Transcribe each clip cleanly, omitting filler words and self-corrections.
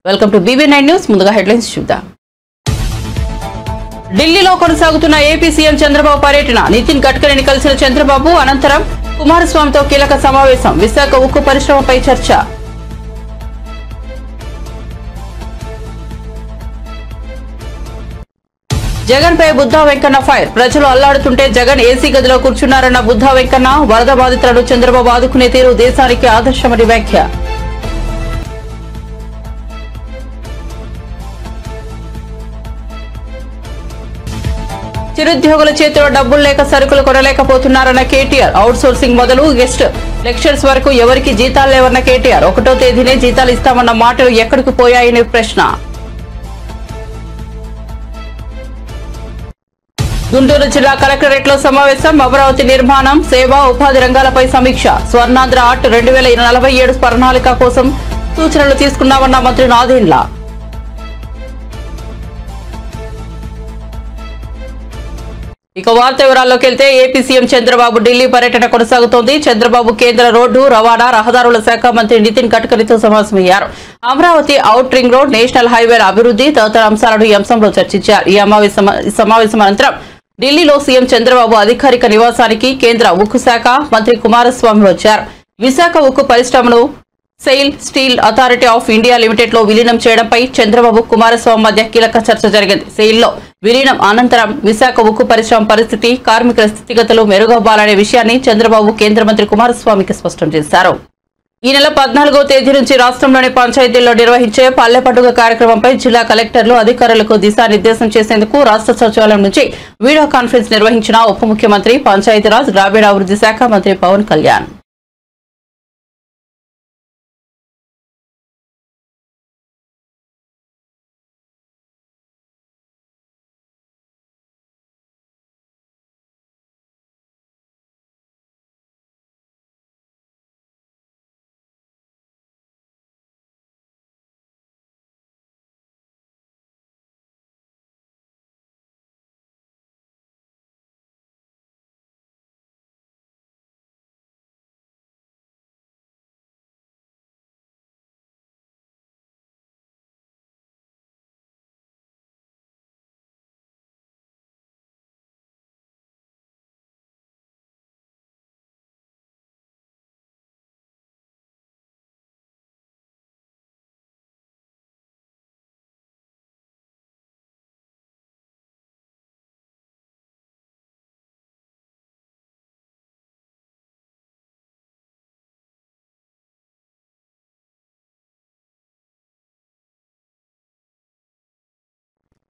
Welcome to BB9 news. ముందుగా headlines చూద్దాం. ఢిల్లీలో కొనసాగుతున్న ఏపీ సీఎం చంద్రబాబు పర్యటన. నితిన్ గడ్కరీని కలిసిన చంద్రబాబు అనంతరం కుమారస్వామితో కీలక సమావేశం. విశాఖ ఉక్కు పరిశ్రమపై చర్చ. జగన్ పై బుద్ధా వెంకన్న ఫైర్. ప్రజలు అల్లాడుతుంటే జగన్ ఏసీ గదిలో కూర్చున్నారన్న బుద్ధా వెంకన్న. వరద బాధితులను చంద్రబాబు ఆదుకునే తీరు దేశానికి ఆదర్శమని వ్యాఖ్య. నిరుద్యోగుల చేతిలో డబ్బులు లేక సరుకులు కొనలేకపోతున్నారన్న కేటీఆర్. అవుట్ సోర్సింగ్ మొదలు గెస్ట్ లెక్చర్స్ వరకు ఎవరికి జీతాలు లేవన్న కేటీఆర్. 1వ తేదీనే జీతాలు ఇస్తామన్న మాటలు ఎక్కడికి పోయాయని ప్రశ్న. గుంటూరు జిల్లా కలెక్టరేట్ లో సమావేశం. అమరావతి నిర్మాణం, సేవా, ఉపాధి రంగాలపై సమీక్ష. స్వర్ణాంధ్ర ఆర్ట్ 2047 ప్రణాళిక కోసం సూచనలు తీసుకున్నామన్న మంత్రి నాదెండ్ల. ఇక వార్త వివరాల్లోకి వెళ్తే ఏపీ సీఎం చంద్రబాబు ఢిల్లీ పర్యటన కొనసాగుతోంది. చంద్రబాబు కేంద్ర రోడ్డు రవాణా రహదారుల శాఖ మంత్రి నితిన్ గడ్కరీతో సమావేశమయ్యారు. Amaravati out ring road, national హైవేల అభివృద్ధి తదితర అంశాలను ఈ అంశంలో చర్చించారు. ఈ సమావేశం అనంతరం ఢిల్లీలో సీఎం చంద్రబాబు అధికారిక నివాసానికి కేంద్ర ఉక్కు శాఖ మంత్రి కుమారస్వామి వచ్చారు. విశాఖ ఉక్కు పరిశ్రమను SAIL steel authority of India limited లో విలీనం చేయడంపై చంద్రబాబు కుమారస్వామి మధ్య కీలక చర్చ జరిగింది. సెయిల్ లో విలీనం అనంతరం విశాఖ ఉక్కు పరిశ్రమ పరిస్థితి, కార్మికుల స్థితిగతులు మెరుగవ్వాలనే విషయాన్ని చంద్రబాబు కేంద్ర మంత్రి కుమారస్వామికి స్పష్టం చేశారు. ఈ నెల 14వ తేదీ నుంచి రాష్ట్రంలోని పంచాయతీల్లో నిర్వహించే పల్లె పండుగ కార్యక్రమంపై జిల్లా కలెక్టర్లు అధికారులకు దిశానిర్దేశం చేసేందుకు రాష్ట్ర సచివాలయం నుంచి వీడియో కాన్ఫరెన్స్ నిర్వహించిన ఉప ముఖ్యమంత్రి, పంచాయతీరాజ్ గ్రామీణాభివృద్ధి శాఖ మంత్రి పవన్ కళ్యాణ్.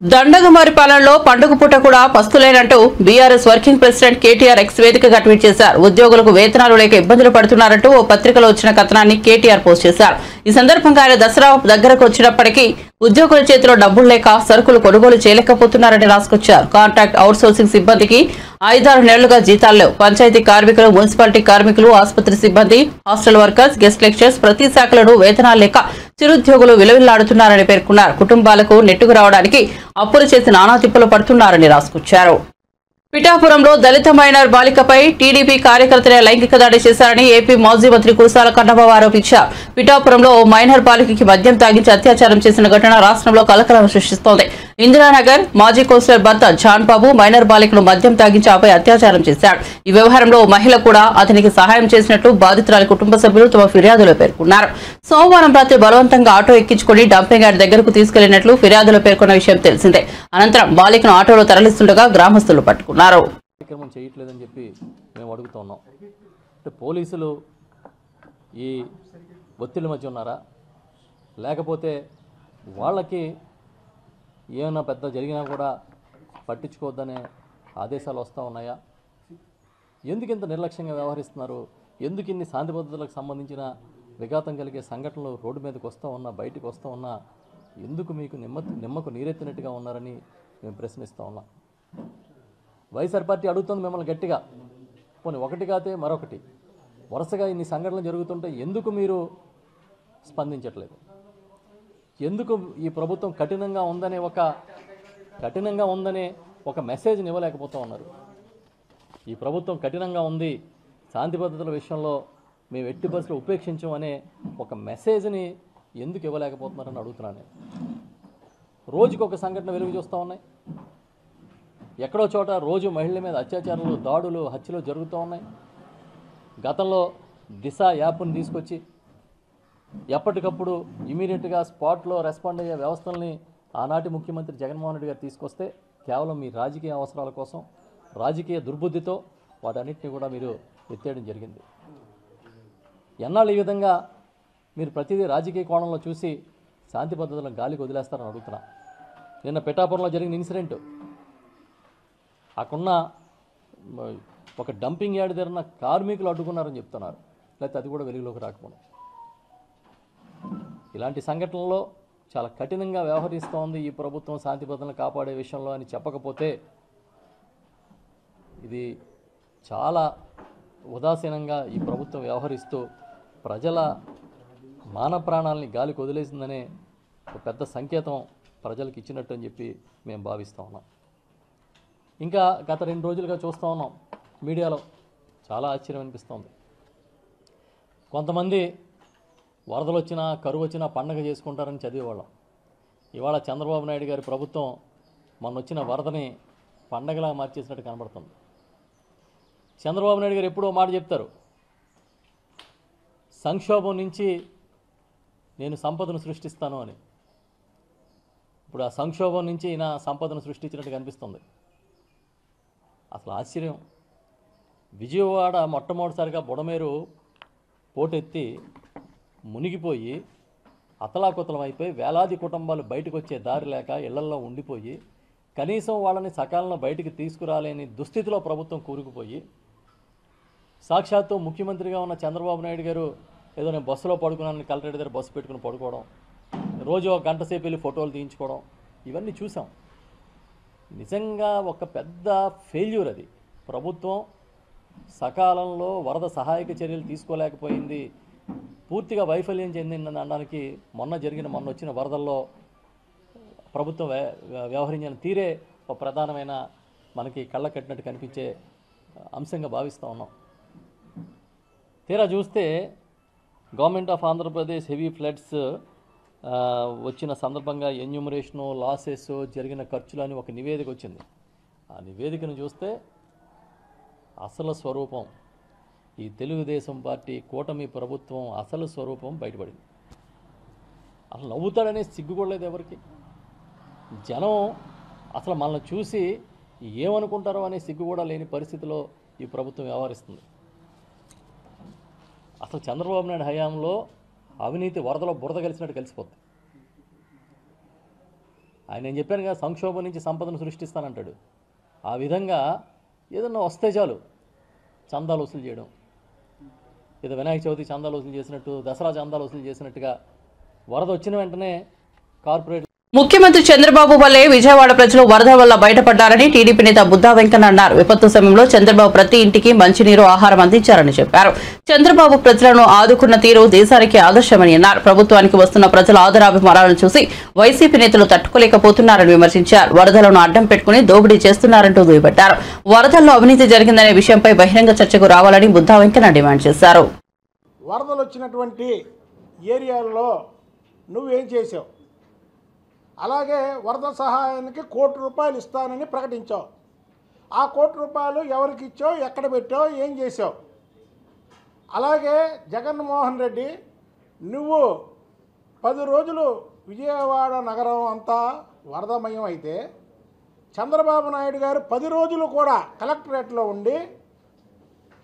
దండగమారి పాలనలో పండుగ పూట కూడా పస్తులేనంటూ BRS working president KTR X వేదికగా ట్వీట్ చేశారు. ఉద్యోగులకు వేతనాలు లేక ఇబ్బందులు పడుతున్నారంటూ ఓ పత్రికలో వచ్చిన కథనాన్ని కేటీఆర్ పోస్ట్ చేశారు. ఈ సందర్భంగా ఆయన దసరా దగ్గరకు వచ్చినప్పటికీ ఉద్యోగుల చేతిలో డబ్బులు లేక సరుకులు కొనుగోలు చేయలేకపోతున్నారని రాసుకొచ్చారు. కాంట్రాక్ట్ అవుట్ సోర్సింగ్ సిబ్బందికి 5-6 నెలలుగా జీతాలు లేవు. పంచాయతీ కార్మికులు, మున్సిపాలిటీ కార్మికులు, ఆసుపత్రి సిబ్బంది, హాస్టల్ వర్కర్స్, గెస్ట్ లెక్చర్స్ ప్రతి శాఖలను వేతనాలు లేక చిరుద్యోగులు విలవిల్లాడుతున్నారని పేర్కొన్నారు. కుటుంబాలకు నెట్టుకు రావడానికి అప్పులు చేసి నానా తిప్పలు పడుతున్నారని రాసుకొచ్చారు. పిఠాపురంలో దళిత మైనర్ బాలికపై టీడీపీ కార్యకర్తలే లైంగిక దాడి చేశారని ఏపీ మాజీ మంత్రి కురసాల కన్నబాబు ఆరోపించారు. పిఠాపురంలో ఓ మైనర్ బాలికకి మద్యం తాగించి అత్యాచారం చేసిన ఘటన రాష్ట్రంలో కలకలం సృష్టిస్తోంది. ఇందిరానగర్ మాజీ కౌన్సిలర్ భర్త జాన్ బాబు మైనర్ బాలికను మద్యం తాగించి ఆపై అత్యాచారం చేశాడు. ఈ వ్యవహారంలో ఓ మహిళ కూడా అతనికి సహాయం చేసినట్లు బాధితురాలి కుటుంబ సభ్యులు తమ ఫిర్యాదులో పేర్కొన్నారు. సోమవారం రాత్రి బలవంతంగా ఆటో ఎక్కించుకుని డంపింగ్ యార్డ్ దగ్గరకు తీసుకెళ్లినట్లు ఫిర్యాదులో పేర్కొన్న విషయం తెలిసిందే. అనంతరం బాలికను ఆటోలో తరలిస్తుండగా గ్రామస్తులు పట్టుకున్నారు. కార్యక్రమం చేయట్లేదని చెప్పి మేము అడుగుతున్నాం. అంటే పోలీసులు ఈ ఒత్తిడి మధ్య ఉన్నారా, లేకపోతే వాళ్ళకి ఏమైనా పెద్ద జరిగినా కూడా పట్టించుకోవద్దనే ఆదేశాలు వస్తూ ఉన్నాయా? ఎందుకు ఇంత నిర్లక్ష్యంగా వ్యవహరిస్తున్నారు? ఎందుకు ఇన్ని శాంతి భద్రతలకు సంబంధించిన విఘాతం కలిగే సంఘటనలు రోడ్డు మీదకి వస్తూ ఉన్నా, బయటకు వస్తూ ఉన్నా ఎందుకు మీకు నిమ్మకు నీరెత్తినట్టుగా ఉన్నారని మేము ప్రశ్నిస్తూ ఉన్నాం. వైఎస్ఆర్ పార్టీ అడుగుతుంది మిమ్మల్ని గట్టిగా, పోనీ ఒకటి కాతే మరొకటి వరుసగా ఇన్ని సంఘటనలు జరుగుతుంటే ఎందుకు మీరు స్పందించట్లేదు? ఎందుకు ఈ ప్రభుత్వం కఠినంగా ఉందనే ఒక మెసేజ్ని ఇవ్వలేకపోతూ ఉన్నారు? ఈ ప్రభుత్వం కఠినంగా ఉంది, శాంతి భద్రతల విషయంలో మేము ఎట్టి పరిస్థితుల్లో ఉపేక్షించం అనే ఒక మెసేజ్ని ఎందుకు ఇవ్వలేకపోతున్నారని అడుగుతున్నాను నేను. రోజుకొక సంఘటన వెలుగు చూస్తూ ఉన్నాయి. ఎక్కడో చోట రోజు మహిళల మీద అత్యాచారాలు, దాడులు, హత్యలు జరుగుతూ ఉన్నాయి. గతంలో దిశ యాప్ని తీసుకొచ్చి ఎప్పటికప్పుడు ఇమీడియట్గా స్పాట్లో రెస్పాండ్ అయ్యే వ్యవస్థల్ని ఆనాటి ముఖ్యమంత్రి జగన్మోహన్ రెడ్డి గారు తీసుకొస్తే కేవలం మీ రాజకీయ అవసరాల కోసం, రాజకీయ దుర్బుద్ధితో వాటన్నిటిని కూడా మీరు ఎత్తేయడం జరిగింది. ఎన్నాళ్ళు ఈ విధంగా మీరు ప్రతిదీ రాజకీయ కోణంలో చూసి శాంతి భద్రతలను గాలికి వదిలేస్తారని అడుగుతున్నా. నిన్న పిఠాపురంలో జరిగిన ఇన్సిడెంట్, అక్కడున్న ఒక డంపింగ్ యార్డ్ దగ్గర కార్మికులు అడ్డుకున్నారని చెప్తున్నారు. లేకపోతే అది కూడా వెలుగులోకి రాకపోవడం. ఇలాంటి సంఘటనల్లో చాలా కఠినంగా వ్యవహరిస్తోంది ఈ ప్రభుత్వం శాంతి భద్రతలను కాపాడే విషయంలో అని చెప్పకపోతే ఇది చాలా ఉదాసీనంగా ఈ ప్రభుత్వం వ్యవహరిస్తూ ప్రజల మాన ప్రాణాలని గాలికి వదిలేసిందనే ఒక పెద్ద సంకేతం ప్రజలకు ఇచ్చినట్టు అని చెప్పి మేము భావిస్తూ ఉన్నాం. ఇంకా గత 2 రోజులుగా చూస్తూ ఉన్నాం మీడియాలో, చాలా ఆశ్చర్యం అనిపిస్తోంది. కొంతమంది వరదలు వచ్చినా, కరువు వచ్చినా పండగ చేసుకుంటారని చదివేవాళ్ళం. ఇవాళ చంద్రబాబు నాయుడు గారి ప్రభుత్వం మొన్న వచ్చిన వరదని పండగలా మార్చేసినట్టు కనబడుతుంది. చంద్రబాబు నాయుడు గారు ఎప్పుడో మాట చెప్తారు, సంక్షోభం నుంచి నేను సంపదను సృష్టిస్తాను అని. ఇప్పుడు ఆ సంక్షోభం నుంచి ఈయన సంపదను సృష్టించినట్టు కనిపిస్తుంది. అసలు ఆశ్చర్యం. విజయవాడ మొట్టమొదటిసారిగా బుడమేరు పోటెత్తి మునిగిపోయి అతలాకుతలం అయిపోయి వేలాది కుటుంబాలు బయటకు వచ్చే దారి లేక ఇళ్లల్లో ఉండిపోయి కనీసం వాళ్ళని సకాలంలో బయటికి తీసుకురాలేని దుస్థితిలో ప్రభుత్వం కూరుకుపోయి, సాక్షాత్తు ముఖ్యమంత్రిగా ఉన్న చంద్రబాబు నాయుడు గారు ఏదో నేను బస్సులో పడుకున్నాను, కలెక్టరేట్ దగ్గర బస్సు పెట్టుకుని పడుకోవడం, రోజు ఒక గంట సేపు వెళ్ళి ఫోటోలు తీయించుకోవడం, ఇవన్నీ చూసాం. నిజంగా ఒక పెద్ద ఫెయిల్యూర్ అది. ప్రభుత్వం సకాలంలో వరద సహాయక చర్యలు తీసుకోలేకపోయింది, పూర్తిగా వైఫల్యం చెందిందని అనడానికి మొన్న వచ్చిన వరదల్లో ప్రభుత్వం వ్యవహరించిన తీరే ఒక ప్రధానమైన మనకి కళ్ళ కట్టినట్టు కనిపించే అంశంగా భావిస్తూ ఉన్నాం. తీరా చూస్తే government of Andhra Pradesh heavy floods వచ్చిన సందర్భంగా ఎన్యూమరేషను, లాసెస్, జరిగిన ఖర్చులు అని ఒక నివేదిక వచ్చింది. ఆ నివేదికను చూస్తే అసలు స్వరూపం, ఈ తెలుగుదేశం పార్టీ కూటమి ప్రభుత్వం అసలు స్వరూపం బయటపడింది. అసలు నవ్వుతాడనే సిగ్గుకోలేదు ఎవరికి. జనం అసలు మనల్ని చూసి ఏమనుకుంటారో అనే సిగ్గు కూడా లేని పరిస్థితిలో ఈ ప్రభుత్వం వ్యవహరిస్తుంది. అసలు చంద్రబాబు నాయుడు హయాంలో అవినీతి వరదలో బురద కలిసినట్టు కలిసిపోతుంది. ఆయన నేను చెప్పాను కదా, సంక్షోభం నుంచి సంపదను సృష్టిస్తానంటాడు. ఆ విధంగా ఏదన్నా వస్తే చాలు చందాలు వసూలు చేయడం, ఏదో వినాయక చవితి చందాలు వసూలు చేసినట్టు, దసరా చందాలు వసూలు చేసినట్టుగా వరద వచ్చిన వెంటనే కార్పొరేట్. ముఖ్యమంత్రి చంద్రబాబు వల్లే విజయవాడ ప్రజలు వరద వల్ల బయటపడ్డారని టీడీపీ నేత బుద్దా వెంకన్న అన్నారు. విపత్తు సమయంలో చంద్రబాబు ప్రతి ఇంటికి మంచినీరు, ఆహారం అందించారని చెప్పారు. చంద్రబాబు ప్రజలను ఆదుకున్న తీరు దేశానికి ఆదర్శమని అన్నారు. ప్రభుత్వానికి వస్తున్న ప్రజల ఆదరాభిమానాలను చూసి వైసీపీ నేతలు తట్టుకోలేకపోతున్నారని విమర్శించారు. వరదలను అడ్డం పెట్టుకుని దోపిడీ చేస్తున్నారంటూ దుయ్యబట్టారు. వరదల్లో అవినీతి జరిగిందనే విషయంపై బహిరంగ చర్చకు రావాలని బుద్దా వెంకన్న డిమాండ్ చేశారు. వరదలు వచ్చినటువంటి ఏరియాల్లో నువ్వేం చేసావు? అలాగే వరద సహాయానికి ₹1 ఇస్తానని ప్రకటించావు. ఆ ₹1 ఎవరికి ఇచ్చావు, ఎక్కడ పెట్టావు, ఏం చేసావు? అలాగే జగన్మోహన్ రెడ్డి నువ్వు 10 రోజులు విజయవాడ నగరం అంతా వరదమయం అయితే చంద్రబాబు నాయుడు గారు 10 రోజులు కూడా కలెక్టరేట్లో ఉండి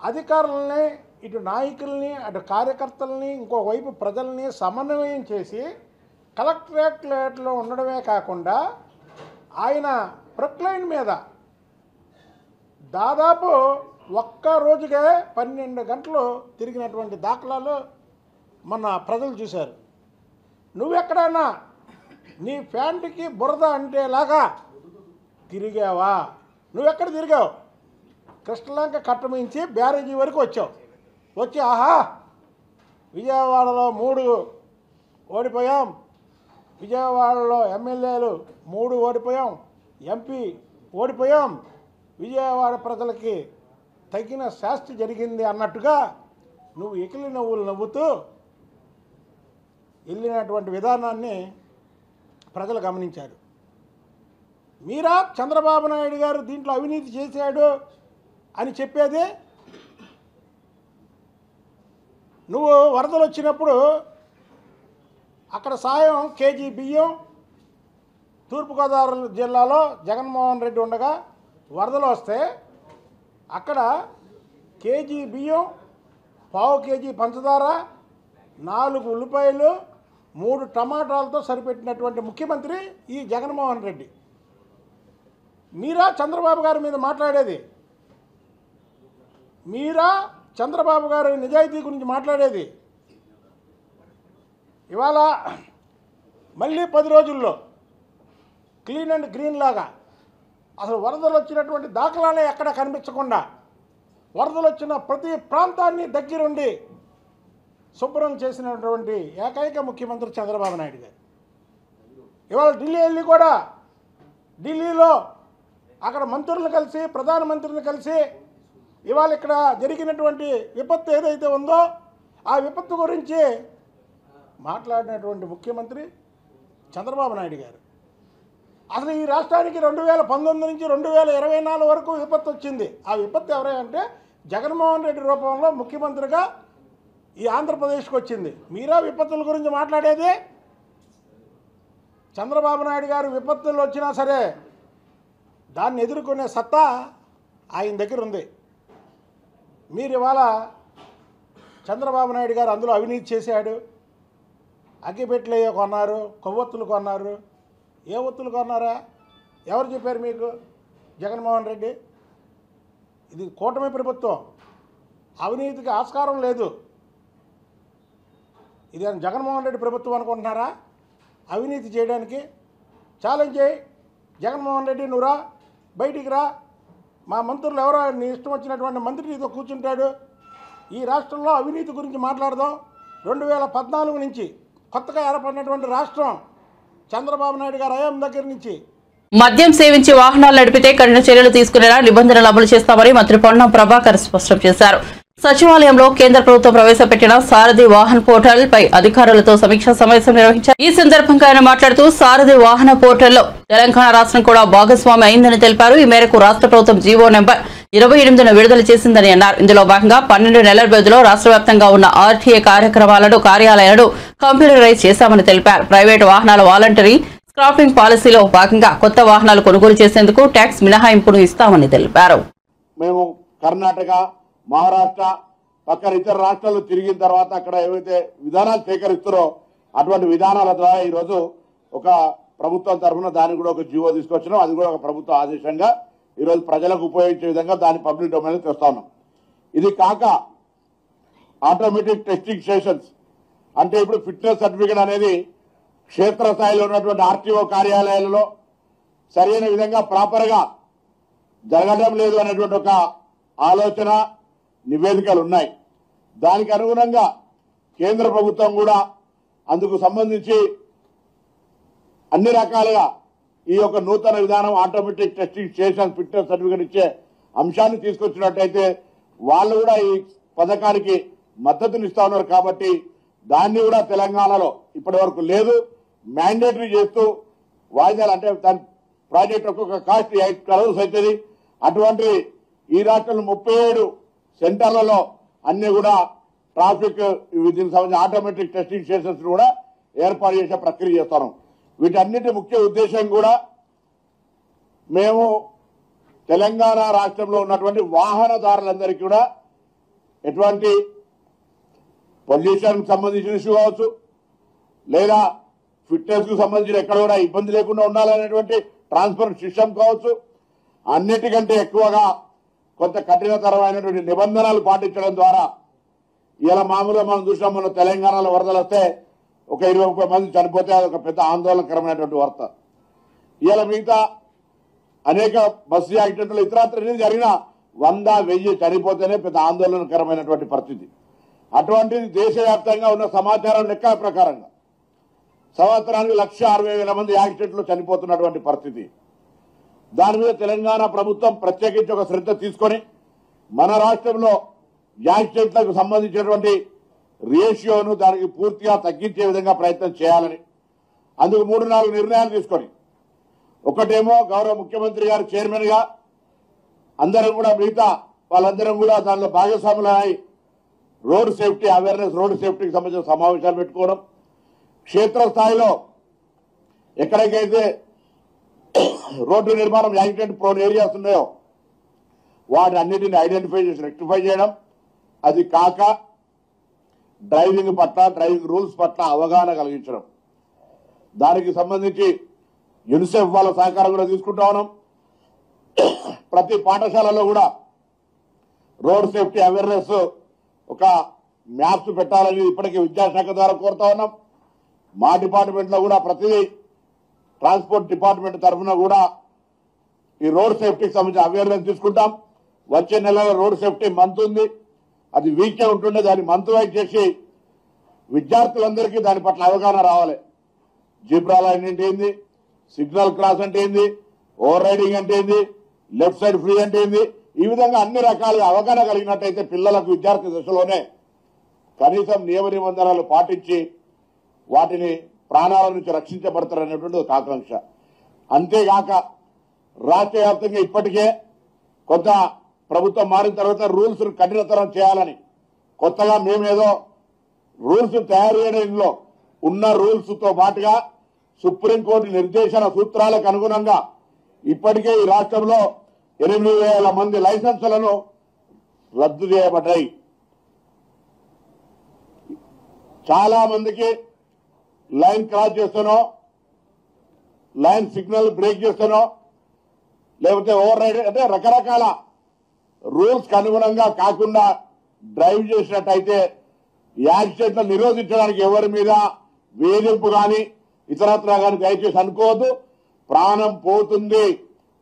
అధికారులని, ఇటు నాయకుల్ని, అటు కార్యకర్తల్ని, ఇంకోవైపు ప్రజల్ని సమన్వయం చేసి కలెక్టరేట్లో ఉండడమే కాకుండా ఆయన ప్రొక్లైన్ మీద దాదాపు ఒక్క రోజుకే 12 గంటలు తిరిగినటువంటి దాఖలాలు మన ప్రజలు చూశారు. నువ్వెక్కడైనా నీ ప్యాంటుకి బురద అంటేలాగా తిరిగావా? నువ్వెక్కడ తిరిగావు? కృష్ణలంక కట్టమించి బ్యారేజీ వరకు వచ్చావు. వచ్చి ఆహా విజయవాడలో 3 ఓడిపోయాం, విజయవాడలో ఎమ్మెల్యేలు 3 ఓడిపోయాం, ఎంపీ ఓడిపోయాం, విజయవాడ ప్రజలకి తగిన శాస్తి జరిగింది అన్నట్టుగా నువ్వు ఎకిలి నవ్వులు నవ్వుతూ వెళ్ళినటువంటి విధానాన్ని ప్రజలు గమనించారు. మీరా చంద్రబాబు నాయుడు గారు దీంట్లో అవినీతి చేశాడు అని చెప్పేది? నువ్వు వరదలు వచ్చినప్పుడు అక్కడ సాయం కేజీ బియ్యం తూర్పుగోదావరి జిల్లాలో జగన్మోహన్ రెడ్డి ఉండగా వరదలు వస్తే అక్కడ కేజీ బియ్యం, పావు కేజీ పంచదార, 4 ఉల్లిపాయలు, 3 టమాటాలతో సరిపెట్టినటువంటి ముఖ్యమంత్రి ఈ జగన్మోహన్ రెడ్డి. మీరా చంద్రబాబు గారి మీద మాట్లాడేది? మీరా చంద్రబాబు గారి నిజాయితీ గురించి మాట్లాడేది? ఇవాళ మళ్ళీ 10 రోజుల్లో క్లీన్ అండ్ గ్రీన్ లాగా అసలు వరదలు వచ్చినటువంటి దాఖలాలే ఎక్కడ కనిపించకుండా వరదలు వచ్చిన ప్రతి ప్రాంతాన్ని దగ్గరుండి శుభ్రం చేసినటువంటి ఏకైక ముఖ్యమంత్రి చంద్రబాబు నాయుడు గారు. ఇవాళ ఢిల్లీ వెళ్ళి కూడా ఢిల్లీలో అక్కడ మంత్రులను కలిసి, ప్రధానమంత్రిని కలిసి ఇవాళ ఇక్కడ జరిగినటువంటి విపత్తు ఏదైతే ఉందో ఆ విపత్తు గురించి మాట్లాడినటువంటి ముఖ్యమంత్రి చంద్రబాబు నాయుడు గారు. అసలు ఈ రాష్ట్రానికి 2019 నుంచి 2024 వరకు విపత్తు వచ్చింది. ఆ విపత్తు ఎవరంటే జగన్మోహన్ రెడ్డి రూపంలో ముఖ్యమంత్రిగా ఈ ఆంధ్రప్రదేశ్కి వచ్చింది. మీరా విపత్తుల గురించి మాట్లాడేది? చంద్రబాబు నాయుడు గారు విపత్తులు వచ్చినా సరే దాన్ని ఎదుర్కొనే సత్తా ఆయన దగ్గర ఉంది. మీరు ఇవాళ చంద్రబాబు నాయుడు గారు అందులో అవినీతి చేశాడు, అగ్గిపెట్టెలు కొన్నారు, కొవ్వొత్తులు కొన్నారు. ఏ ఒత్తులు కొన్నారా? ఎవరు చెప్పారు మీకు? జగన్మోహన్ రెడ్డి. ఇది కూటమి ప్రభుత్వం, అవినీతికి ఆస్కారం లేదు. ఇది జగన్మోహన్ రెడ్డి ప్రభుత్వం అనుకుంటున్నారా అవినీతి చేయడానికి? ఛాలెంజ్ చేయి, జగన్మోహన్ రెడ్డి నువ్వు రా, బయటికి రా. మా మంత్రులు ఎవరో నీ ఇష్టం వచ్చినటువంటి మంత్రి నీతో కూర్చుంటాడు. ఈ రాష్ట్రంలో అవినీతి గురించి మాట్లాడదాం. 2014 నుంచి కొత్తగా ఏర్పడినటువంటి రాష్ట్రం చంద్రబాబు నాయుడు గారు హయాం దగ్గర నుంచి మద్యం సేవించి వాహనాలు నడిపితే కఠిన చర్యలు తీసుకునేలా నిబంధనలు అమలు చేస్తామని మంత్రి పొన్నం ప్రభాకర్ స్పష్టం చేశారు. సచివాలయంలో కేంద్ర ప్రభుత్వం ప్రవేశపెట్టిన సారథి వాహన్ పోర్టల్ పై అధికారులతో సమీక్షా సమావేశం నిర్వహించారు. ఈ సందర్భంగా ఆయన మాట్లాడుతూ సారథి వాహన పోర్టల్లో తెలంగాణ రాష్ట్రం కూడా భాగస్వామి అయిందని తెలిపారు. ఈ మేరకు రాష్ట్ర ప్రభుత్వం జీవో నెంబర్ 28ను విడుదల చేసిందని అన్నారు. ఇందులో భాగంగా 12 నెలల వ్యవధిలో రాష్ట్ర వ్యాప్తంగా ఉన్న ఆర్టీఏ కార్యాలయాలను కంప్యూటరైజ్ చేశామని తెలిపారు. ప్రైవేటు వాహనాల వాలంటరీ స్క్రాపింగ్ పాలసీలో భాగంగా కొత్త వాహనాలు కొనుగోలు చేసేందుకు ట్యాక్స్ మినహాయింపును ఇస్తామని తెలిపారు. మేము కర్ణాటక, మహారాష్ట్ర పక్కన ఇతర రాష్ట్రాలు తిరిగిన తర్వాత అక్కడ ఏవైతే విధానాలు స్వీకరిస్తారో అటువంటి విధానాల ద్వారా ఈరోజు ఒక ప్రభుత్వం తరఫున దానికి కూడా ఒక జీవో తీసుకొచ్చినాం. అది కూడా ఒక ప్రభుత్వ ఆదేశంగా ఈరోజు ప్రజలకు ఉపయోగించే విధంగా దాన్ని పబ్లిక్ డొమైన్ తెస్తా ఉన్నాం. ఇది కాక ఆటోమేటిక్ టెస్టింగ్ స్టేషన్స్ అంటే ఇప్పుడు ఫిట్నెస్ సర్టిఫికేట్ అనేది క్షేత్రస్థాయిలో ఉన్నటువంటి ఆర్టీఓ కార్యాలయాలలో సరైన విధంగా ప్రాపర్గా జరగడం లేదు అనేటువంటి ఒక ఆలోచన, నివేదికలు ఉన్నాయి. దానికి అనుగుణంగా కేంద్ర ప్రభుత్వం కూడా అందుకు సంబంధించి అన్ని రకాలుగా ఈ యొక్క నూతన విధానం automatic testing station fitness certificate ఇచ్చే అంశాన్ని తీసుకొచ్చినట్టయితే వాళ్ళు కూడా ఈ పథకానికి మద్దతునిస్తా ఉన్నారు. కాబట్టి దాన్ని కూడా తెలంగాణలో ఇప్పటి వరకు లేదు, మ్యాండేటరీ చేస్తూ వాయిదాలు అంటే దాని ప్రాజెక్ట్ ఒక్కొక్క కాస్ట్ 8 crores అవుతుంది. అటువంటి ఈ రాష్ట్రంలో 37 సెంటర్లలో అన్ని కూడా ట్రాఫిక్ దీనికి సంబంధించిన ఆటోమేటిక్ టెస్టింగ్ స్టేషన్స్ కూడా ఏర్పాటు చేసే ప్రక్రియ చేస్తాం. వీటన్నిటి ముఖ్య ఉద్దేశం కూడా మేము తెలంగాణ రాష్ట్రంలో ఉన్నటువంటి వాహనదారులందరికీ కూడా ఎటువంటి పొల్యూషన్ సంబంధించిన ఇష్యూ కావచ్చు, లేదా ఫిట్నెస్ కు సంబంధించిన ఎక్కడ కూడా ఇబ్బంది లేకుండా ఉండాలనేటువంటి ట్రాన్స్పరెంట్ సిస్టమ్ కావచ్చు, అన్నిటికంటే ఎక్కువగా కొంత కఠినతరమైనటువంటి నిబంధనలు పాటించడం ద్వారా ఇలా మామూలుగా మనం చూసాం. మన తెలంగాణలో వరదలు వస్తే ఒక 20-30 మంది చనిపోతే అది ఒక పెద్ద ఆందోళనకరమైనటువంటి వార్త. ఇలా మిగతా అనేక బస్సు యాక్సిడెంట్లు ఇతరత్ర జరిగిన 100-1000 చనిపోతేనే పెద్ద ఆందోళనకరమైనటువంటి పరిస్థితి. అటువంటిది దేశవ్యాప్తంగా ఉన్న సమాచారం లెక్క ప్రకారంగా సంవత్సరానికి 160,000 మంది యాక్సిడెంట్లు చనిపోతున్నటువంటి పరిస్థితి. దాని మీద తెలంగాణ ప్రభుత్వం ప్రత్యేకించి ఒక శ్రద్ధ తీసుకొని మన రాష్ట్రంలో యాక్సిడెంట్లకు సంబంధించినటువంటి రేషియోను దానికి పూర్తిగా తగ్గించే విధంగా ప్రయత్నం చేయాలని అందుకు 3-4 నిర్ణయాలు తీసుకొని ఒకటేమో గౌరవ ముఖ్యమంత్రి గారు చైర్మన్ గా అందరం కూడా మిగతా వాళ్ళందరం కూడా దానిలో భాగస్వాములై రోడ్ సేఫ్టీ అవేర్నెస్ రోడ్ సేఫ్టీకి సంబంధించిన సమావేశాలు పెట్టుకోవడం క్షేత్రస్థాయిలో ఎక్కడికైతే రోడ్డు నిర్మాణం యాక్సిడెంట్ ప్రోన్ ఏరియాస్ ఉన్నాయో వాటి అన్నిటిని ఐడెంటిఫై చేసి రెక్టిఫై చేయడం అది కాక డ్రైవింగ్ పట్ల డ్రైవింగ్ రూల్స్ పట్ల అవగాహన కలిగించడం దానికి సంబంధించి యూనిసెఫ్ వాళ్ళ సహకారం కూడా తీసుకుంటా ఉన్నాం ప్రతి పాఠశాలలో కూడా రోడ్ సేఫ్టీ అవేర్నెస్ ఒక మ్యాప్స్ పెట్టాలని ఇప్పటికే విద్యాశాఖ ద్వారా కోరుతా ఉన్నాం మా డిపార్ట్మెంట్ లో కూడా ప్రతి ట్రాన్స్పోర్ట్ డిపార్ట్మెంట్ తరఫున కూడా ఈ రోడ్ సేఫ్టీకి సంబంధించిన అవేర్నెస్ తీసుకుంటాం వచ్చే నెలలో రోడ్ సేఫ్టీ మంత్ ఉంది అది వీకే ఉంటుండే దాన్ని మంత్ వైజ్ చేసి విద్యార్థులందరికీ దాని పట్ల అవగాహన రావాలి జీబ్రా లైన్ అంటే ఏంది సిగ్నల్ క్రాస్ అంటే ఏంది ఓవర్ రైడింగ్ అంటే ఏంది లెఫ్ట్ సైడ్ ఫ్రీ అంటే ఏంది ఈ విధంగా అన్ని రకాలుగా అవగాహన కలిగినట్టయితే పిల్లలకు విద్యార్థి దశలోనే కనీసం నియమ నిబంధనలు పాటించి వాటిని ప్రాణాల నుంచి రక్షించబడతారనేటువంటి ఒక ఆకాంక్ష అంతేగాక రాష్ట్ర వ్యాప్తంగా ఇప్పటికే కొంత ప్రభుత్వం మారిన తర్వాత రూల్స్ కఠినతరం చేయాలని కొత్తగా మేమేదో రూల్స్ తయారు చేయడంలో ఉన్న రూల్స్ తో పాటుగా సుప్రీంకోర్టు నిర్దేశన సూత్రాలకు అనుగుణంగా ఇప్పటికే ఈ రాష్ట్రంలో 8,000 మంది లైసెన్సులను రద్దు చేయబడ్డాయి చాలా మందికి లైన్ క్రాస్ చేస్తానో లైన్ సిగ్నల్ బ్రేక్ చేస్తానో లేకపోతే ఓవర్ రైడ్ అంటే రకరకాల రూల్స్ కి అనుగుణంగా కాకుండా డ్రైవ్ చేసినట్టయితే యాక్సిడెంట్లు నిరోధించడానికి ఎవరి మీద వేధింపు కానీ ఇతరత్రా కానీ దయచేసి అనుకోవద్దు ప్రాణం పోతుంది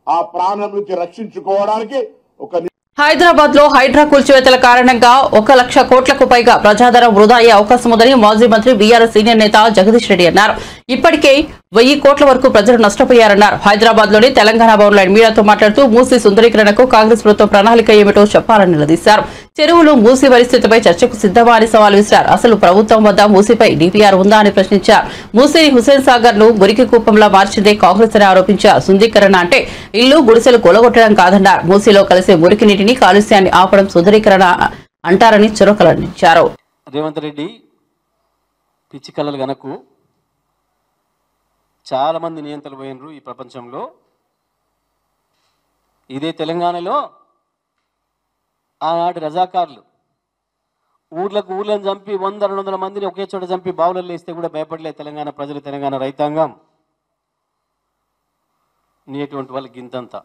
ఆ ప్రాణం నుంచి రక్షించుకోవడానికి ఒక హైదరాబాద్ లో హైడ్రా కూల్చివేతల కారణంగా 1 లక్ష కోట్లకు పైగా ప్రజాధనం వృధా అయ్యే అవకాశం ఉందని మాజీ మంత్రి బీఆర్ఎస్ సీనియర్ నేత జగదీష్ రెడ్డి అన్నారు. ఇప్పటికే 1000 కోట్ల వరకు ప్రజలు నష్టపోయారన్నారు. హైదరాబాద్ లోని తెలంగాణ భవన్లో మీడియాతో మాట్లాడుతూ మూసీ సుందరీకరణకు కాంగ్రెస్ ప్రభుత్వం ప్రణాళిక ఏమిటో చెప్పాలని నిలదీశారు. చెరువులు మూసీ పరిస్థితిపై చర్చకు సిద్ధమా అని సవాల్ విసిరారు. అసలు ప్రభుత్వం వద్ద మూసీపై డీపీఆర్ ఉందా అని ప్రశ్నించారు. మూసీని హుస్సేన్ సాగర్ ను మురికి కూపంలా మార్చిందే కాంగ్రెస్ అని ఆరోపించారు. సుందరీకరణ అంటే ఇల్లు గుడిసెలు కూలగొట్టడం కాదన్నారు. మూసీలో కలిసే మురికి నీటిని కాలుష్యాన్ని ఆపడం సుందరీకరణ అంటారని చురకలందించారు. రేవంత్ రెడ్డి పిచ్చి కళలు గనకు చాలా మంది నియంత్రణలు పోయినరు ఈ ప్రపంచంలో. ఇదే తెలంగాణలో ఆనాటి రజాకారులు ఊర్లను చంపి 100-200 మందిని ఒకే చోట చంపి బావులలో వేస్తే కూడా భయపడలేదు తెలంగాణ ప్రజలు, తెలంగాణ రైతాంగం. నీటువంటి వాళ్ళకి ఇంతంతా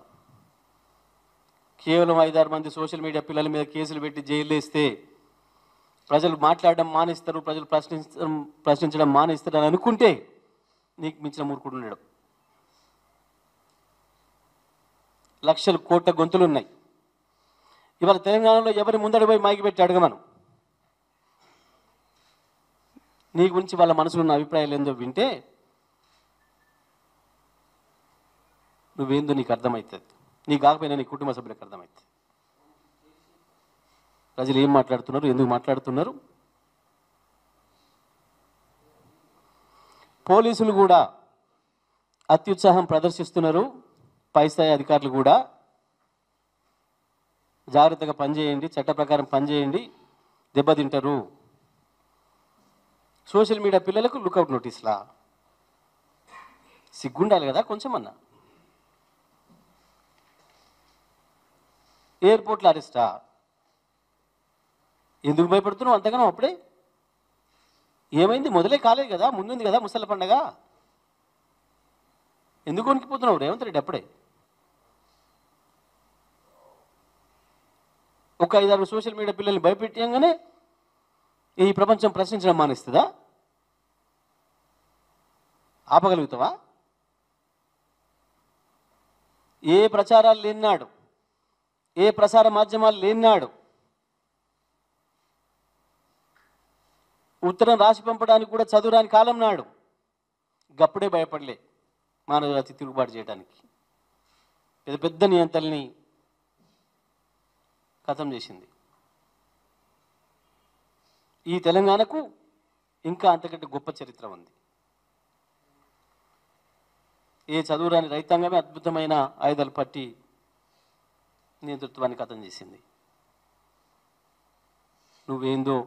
కేవలం 5-6 మంది సోషల్ మీడియా పిల్లల మీద కేసులు పెట్టి జైలు వేస్తే ప్రజలు మాట్లాడడం మానేస్తారు, ప్రజలు ప్రశ్నించడం మానేస్తారు అని అనుకుంటే నీకు మించిన మూర్ఖుడు ఉన్నాడు. లక్షల కోట్ల గొంతులు ఉన్నాయి. ఇవాళ తెలంగాణలో ఎవరి ముందడి పోయి మైకి పెట్టి అడగమను, నీ గురించి వాళ్ళ మనసులో ఉన్న అభిప్రాయాలు ఏందో వింటే నువ్వేందో నీకు అర్థమవుతుంది. నీ కాకపోయినా నీ కుటుంబ సభ్యులకు అర్థమవుతుంది. ప్రజలు ఏం మాట్లాడుతున్నారు, ఎందుకు మాట్లాడుతున్నారు. పోలీసులు కూడా అత్యుత్సాహం ప్రదర్శిస్తున్నారు. పై స్థాయి అధికారులు కూడా జాగ్రత్తగా పనిచేయండి, చట్ట ప్రకారం పనిచేయండి, దెబ్బతింటారు. సోషల్ మీడియా పిల్లలకు లుకౌట్ నోటీస్లా సిగ్గుండాలి కదా కొంచెం అన్నా. ఎయిర్పోర్ట్లో అరెస్టా? ఎందుకు భయపడుతున్నావు అంతగానో? అప్పుడే ఏమైంది? మొదలే కాలేదు కదా, ముందుంది కదా ముసలి పండగ. ఎందుకు వణికిపోతున్నావు రేవంత్ రెడ్డి? అప్పుడే ఒక 5-6 సోషల్ మీడియా పిల్లల్ని భయపెట్టంగానే ఈ ప్రపంచం ప్రశ్నించడం మానేస్తుందా? ఆపగలుగుతావా? ఏ ప్రచారాలు లేనాడు, ఏ ప్రసార మాధ్యమాలు లేనాడు ఉత్తరం రాసి పంపడానికి కూడా చదువురాని కాలం నాడు గప్పుడే భయపడలే మానవజాతి తిరుగుబాటు చేయడానికి. పెద్ద పెద్ద నియంత్రణని ఖతం చేసింది. ఈ తెలంగాణకు ఇంకా అంతకంటే గొప్ప చరిత్ర ఉంది. ఏ చదువురాని రైతాంగమే అద్భుతమైన ఆయుధాలు పట్టి నేతృత్వాన్ని కథం చేసింది. నువ్వేందో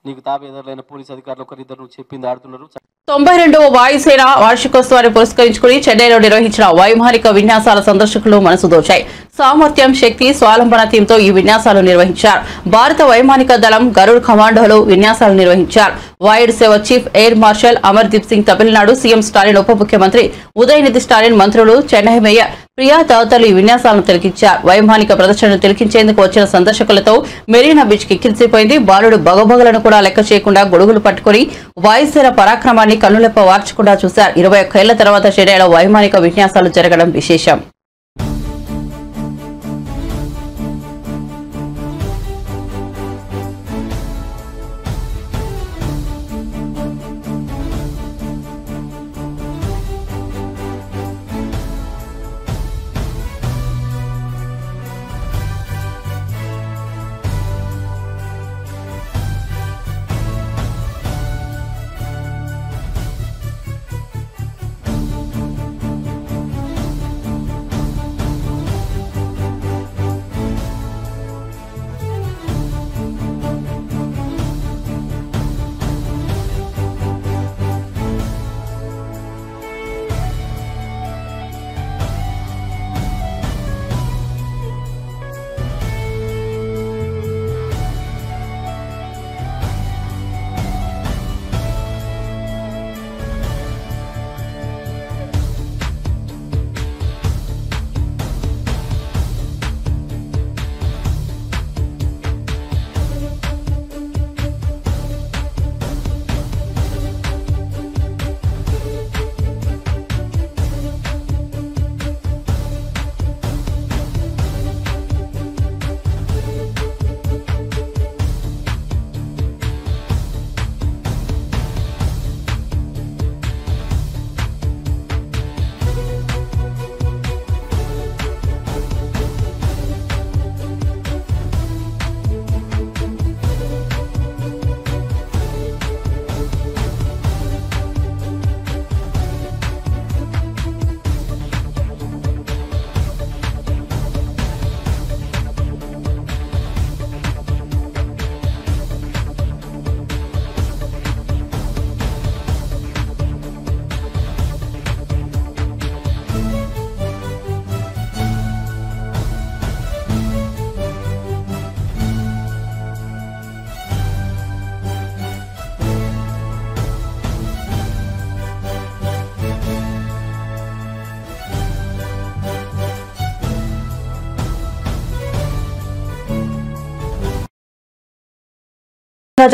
నీకు తాబేదారులైన పోలీసు అధికారులు ఒకరిద్దరు నువ్వు చెప్పింది ఆడుతున్నారు. 92వ వాయుసేన వార్షికోత్సవాన్ని పురస్కరించుకుని చెన్నైలో నిర్వహించిన వైమానిక విన్యాసాల సందర్శకులు మనసు దోచాయి. సామర్థ్యం, శక్తి, స్వాలంబన థీమ్తో ఈ విన్యాసాలు నిర్వహించారు. భారత వైమానిక దళం గరుడ్ కమాండోలు విన్యాసాలు నిర్వహించారు. వాయుడ్ సేవ chief air marshal Amardeep Singh, Tamil Nadu CM Stalin, ఉప ముఖ్యమంత్రి ఉదయనిధి స్టాలిన్, మంత్రులు, చెన్నై మేయర్ ప్రియా తదితరులు ఈ విన్యాసాలను తిలకించారు. వైమానిక ప్రదర్శనను తిలకించేందుకు వచ్చిన సందర్శకులతో మెరీనా బీచ్ కిక్కిరిసిపోయింది. బాలుడు బగబగలను కూడా లెక్క చేయకుండా గొడుగులు పట్టుకుని వాయుసేన పరాక్రమాన్ని కన్నులెప్ప వార్చకుండా చూశారు. 21 ఏళ్ల తర్వాత చెన్నైలో వైమానిక విన్యాసాలు జరగడం విశేషం.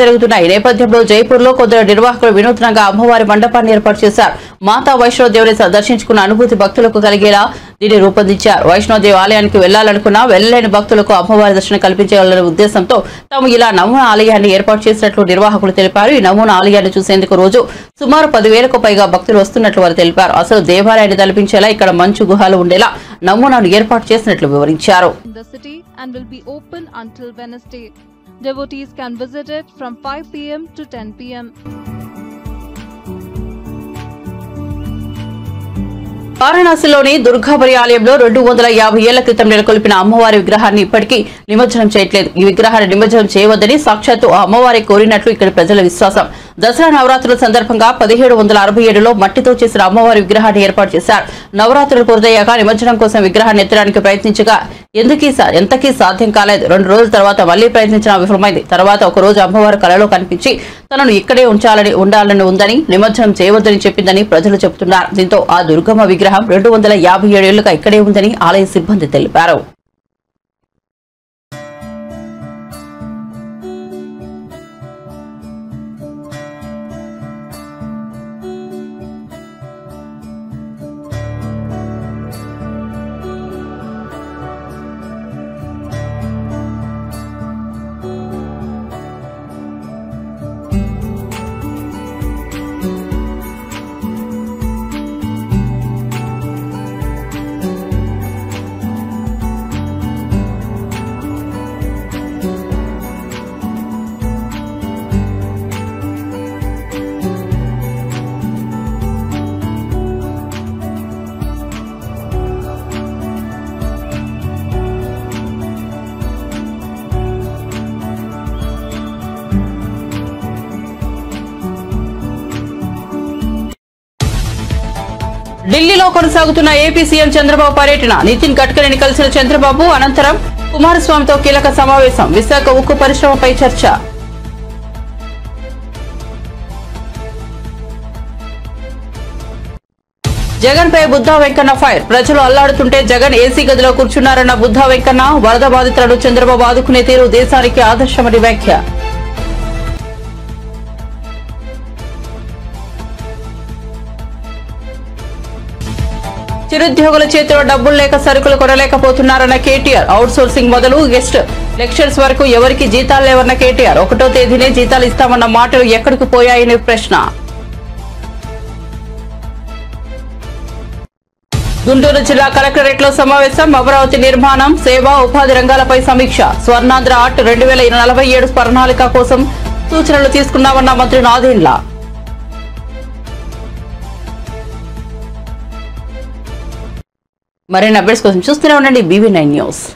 జరుగుతున్న ఈ నేపథ్యంలో జైపూర్ లో కొందరు నిర్వాహకులు వినూత్నంగా అమ్మవారి మండపాన్ని ఏర్పాటు చేశారు. మాతా వైష్ణోదేవిని దర్శించుకున్న అనుభూతి భక్తులకు కలిగేలా దీన్ని రూపొందించారు. వైష్ణోదేవి ఆలయానికి వెళ్లాలనుకున్న వెళ్లలేని భక్తులకు అమ్మవారి దర్శనం కల్పించాలనే ఉద్దేశంతో తాము ఇలా నమూనా ఆలయాన్ని ఏర్పాటు చేసినట్లు నిర్వాహకులు తెలిపారు. ఈ నమూనా ఆలయాన్ని చూసేందుకు రోజు సుమారు 10,000కు పైగా భక్తులు వస్తున్నట్లు వారు తెలిపారు. అసలు దేవాలయాన్ని తలపించేలా ఇక్కడ మంచు గుహలు ఉండేలా నమూనాను ఏర్పాటు చేసినట్లు వివరించారు. Devotees can visit it from 5 p.m. to 10 p.m. వారణాసిలోని దుర్గాపురి ఆలయంలో 250 ఏళ్ల క్రితం నెలకొల్పిన అమ్మవారి విగ్రహాన్ని ఇప్పటికీ నిమజ్జనం చేయట్లేదు. ఈ విగ్రహాన్ని నిమజ్జనం చేయవద్దని సాక్షాత్తు అమ్మవారి కోరినట్లు ఇక్కడి ప్రజల విశ్వాసం. దసరా నవరాత్రుల సందర్భంగా 1767లో మట్టితో చేసిన అమ్మవారి విగ్రహాన్ని ఏర్పాటు చేశారు. నవరాత్రులు పూర్తయ్యాక నిమజ్జనం కోసం విగ్రహాన్ని ఎత్తడానికి ప్రయత్నించగా ఎంతకీ సాధ్యం కాలేదు. 2 రోజుల తర్వాత మళ్లీ ప్రయత్నించడం విఫలమైంది. తర్వాత ఒక రోజు అమ్మవారు కలలో కనిపించి తనను ఇక్కడే ఉండాలని ఉందని, నిమజ్జనం చేయవద్దని చెప్పిందని ప్రజలు చెబుతున్నారు. దీంతో ఆ దుర్గమ్మ విగ్రహం 257 ఏళ్లుగా ఇక్కడే ఉందని ఆలయ సిబ్బంది తెలిపారు. ఢిల్లీలో కొనసాగుతున్న ఏపీ సీఎం చంద్రబాబు పర్యటన. నితిన్ గడ్కరీని కలిసిన చంద్రబాబు అనంతరం కుమారస్వామితో కీలక సమావేశం. విశాఖ ఉక్కు పరిశ్రమపై చర్చ. జగన్ పై బుద్ధా వెంకన్న ఫైర్. ప్రజలు అల్లాడుతుంటే జగన్ ఏసీ గదిలో కూర్చున్నారన్న బుద్ధా వెంకన్న. వరద బాధితులను చంద్రబాబు ఆదుకునే తీరు దేశానికి ఆదర్శమని వ్యాఖ్య. చిరుద్యోగుల చేతిలో డబ్బులు లేక సరుకులు కొనలేకపోతున్నారన్న కేటీఆర్. అవుట్ సోర్సింగ్ మొదలు గెస్ట్ లెక్చర్స్ వరకు ఎవరికి జీతాలు లేవన్న కేటీఆర్. 1వ తేదీనే జీతాలు ఇస్తామన్న మాటలు ఎక్కడికి పోయాయని ప్రశ్న. గుంటూరు జిల్లా కలెక్టరేట్లో సమావేశం. అమరావతి నిర్మాణం, సేవా, ఉపాధి రంగాలపై సమీక్ష. స్వర్ణాంధ్ర ఆర్ట్ 2047 ప్రణాళిక కోసం సూచనలు తీసుకున్నామన్న మంత్రి నాదెండ్ల. మరిన్ని అప్డేట్స్ కోసం చూస్తూనే ఉండండి BV9 న్యూస్.